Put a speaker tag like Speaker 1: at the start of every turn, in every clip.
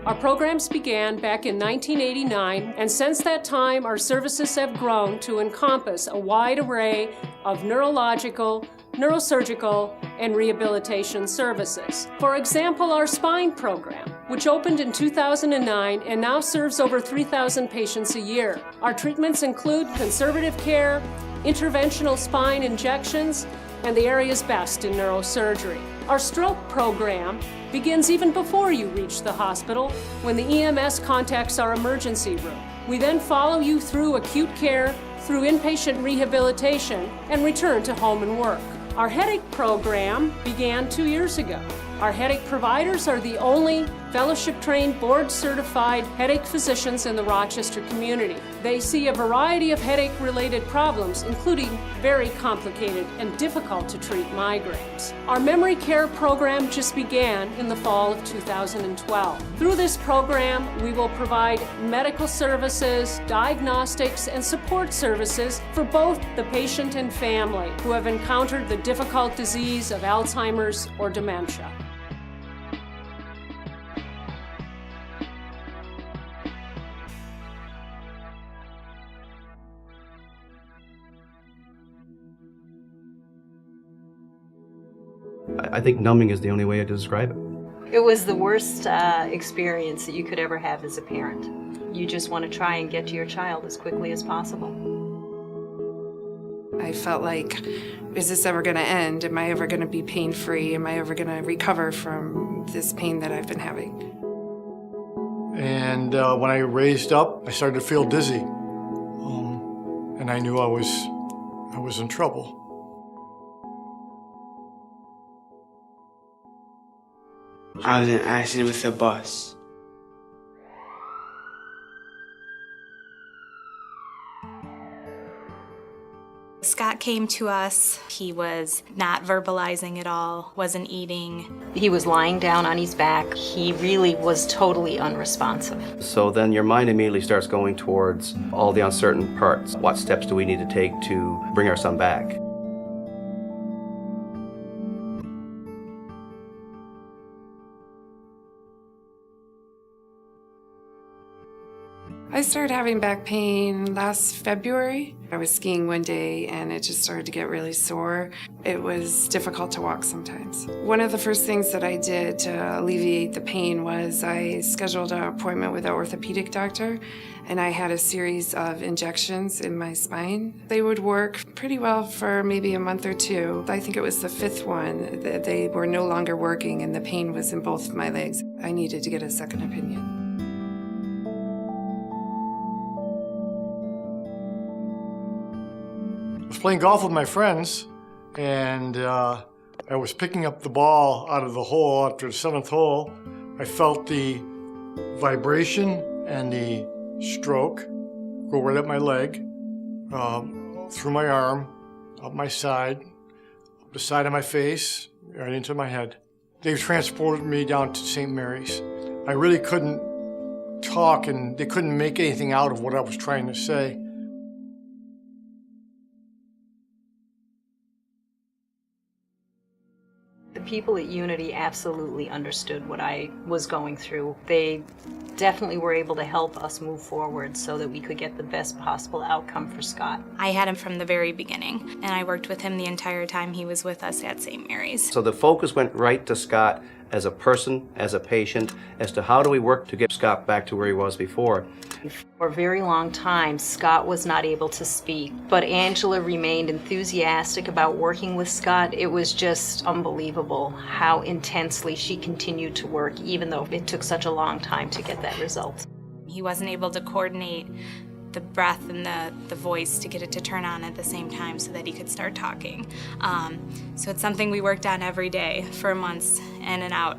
Speaker 1: Our programs began back in 1989, and since that time, our services have grown to encompass a wide array of neurological, neurosurgical, and rehabilitation services. For example, our spine program, which opened in 2009 and now serves over 3,000 patients a year. Our treatments include conservative care, interventional spine injections, and the area's best in neurosurgery. Our stroke program begins even before you reach the hospital when the EMS contacts our emergency room. We then follow you through acute care, through inpatient rehabilitation, and return to home and work. Our headache program began 2 years ago. Our headache providers are the only fellowship-trained, board-certified headache physicians in the Rochester community. They see a variety of headache-related problems, including very complicated and difficult-to-treat migraines. Our memory care program just began in the fall of 2012. Through this program, we will provide medical services, diagnostics, and support services for both the patient and family who have encountered the difficult disease of Alzheimer's or dementia.
Speaker 2: I think numbing is the only way to describe it.
Speaker 3: It was the worst experience that you could ever have as a parent. You just want to try and get to your child as quickly as possible.
Speaker 4: I felt like, is this ever going to end? Am I ever going to be pain-free? Am I ever going to recover from this pain that I've been having?
Speaker 5: And when I raised up, I started to feel dizzy. And I knew I was in trouble.
Speaker 6: I was in an accident with a bus.
Speaker 7: Scott came to us. He was not verbalizing at all, wasn't eating.
Speaker 3: He was lying down on his back. He really was totally unresponsive.
Speaker 2: So then your mind immediately starts going towards all the uncertain parts. What steps do we need to take to bring our son back?
Speaker 4: I started having back pain last February. I was skiing one day and it just started to get really sore. It was difficult to walk sometimes. One of the first things that I did to alleviate the pain was I scheduled an appointment with an orthopedic doctor, and I had a series of injections in my spine. They would work pretty well for maybe a month or two. I think it was the fifth one that they were no longer working and the pain was in both of my legs. I needed to get a second opinion.
Speaker 5: I was playing golf with my friends, and I was picking up the ball out of the hole after the seventh hole. I felt the vibration and the stroke go right up my leg, through my arm, up my side, up the side of my face, right into my head. They transported me down to St. Mary's. I really couldn't talk, and they couldn't make anything out of what I was trying to say.
Speaker 3: The people at Unity absolutely understood what I was going through. They definitely were able to help us move forward so that we could get the best possible outcome for Scott.
Speaker 7: I had him from the very beginning, and I worked with him the entire time he was with us at St. Mary's.
Speaker 2: So the focus went right to Scott as a person, as a patient, as to how do we work to get Scott back to where he was before.
Speaker 3: For a very long time, Scott was not able to speak, but Angela remained enthusiastic about working with Scott. It was just unbelievable how intensely she continued to work, even though it took such a long time to get that result.
Speaker 7: He wasn't able to coordinate the breath and the voice to get it to turn on at the same time so that he could start talking. So it's something we worked on every day for months in and out.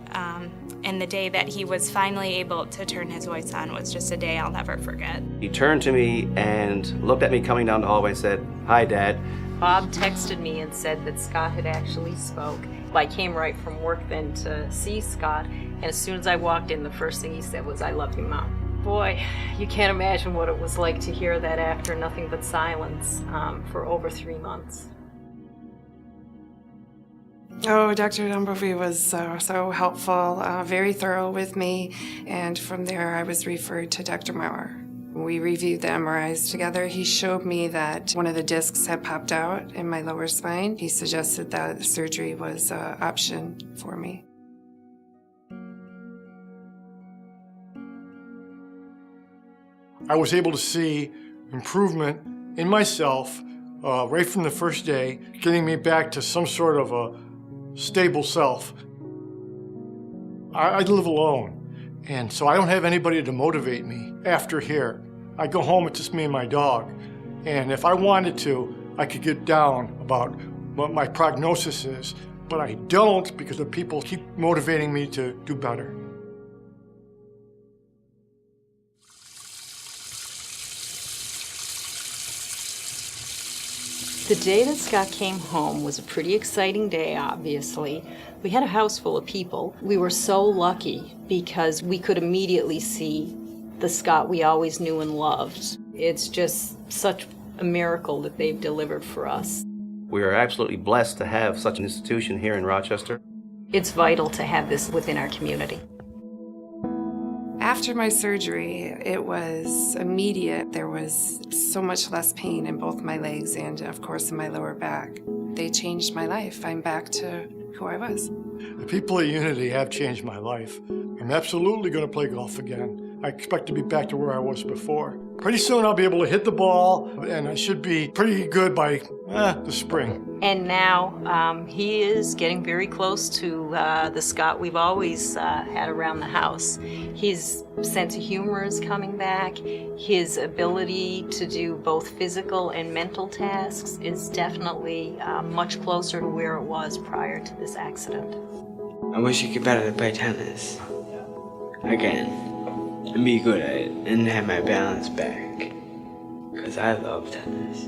Speaker 7: And the day that he was finally able to turn his voice on was just a day I'll never forget.
Speaker 2: He turned to me and looked at me coming down the hallway and said, "Hi, Dad."
Speaker 3: Bob texted me and said that Scott had actually spoke. I came right from work then to see Scott, and as soon as I walked in, the first thing he said was, "I love you, Mom." Boy, you can't imagine what it was like to hear that after nothing but silence for over 3 months.
Speaker 4: Oh, Dr. Dumbovy was so helpful, very thorough with me, and from there I was referred to Dr. Maurer. We reviewed the MRIs together. He showed me that one of the discs had popped out in my lower spine. He suggested that surgery was an option for me.
Speaker 5: I was able to see improvement in myself right from the first day, getting me back to some sort of a stable self. I live alone, and so I don't have anybody to motivate me after here. I go home, it's just me and my dog, and if I wanted to, I could get down about what my prognosis is, but I don't because the people keep motivating me to do better.
Speaker 3: The day that Scott came home was a pretty exciting day, obviously. We had a house full of people. We were so lucky because we could immediately see the Scott we always knew and loved. It's just such a miracle that they've delivered for us.
Speaker 2: We are absolutely blessed to have such an institution here in Rochester.
Speaker 3: It's vital to have this within our community.
Speaker 4: After my surgery, it was immediate. There was so much less pain in both my legs and, of course, in my lower back. They changed my life. I'm back to who I was.
Speaker 5: The people at Unity have changed my life. I'm absolutely going to play golf again. I expect to be back to where I was before. Pretty soon I'll be able to hit the ball, and I should be pretty good by the spring.
Speaker 3: And now he is getting very close to the Scott we've always had around the house. His sense of humor is coming back. His ability to do both physical and mental tasks is definitely much closer to where it was prior to this accident.
Speaker 6: I wish I could better play tennis again and be good at it and have my balance back, because I love tennis.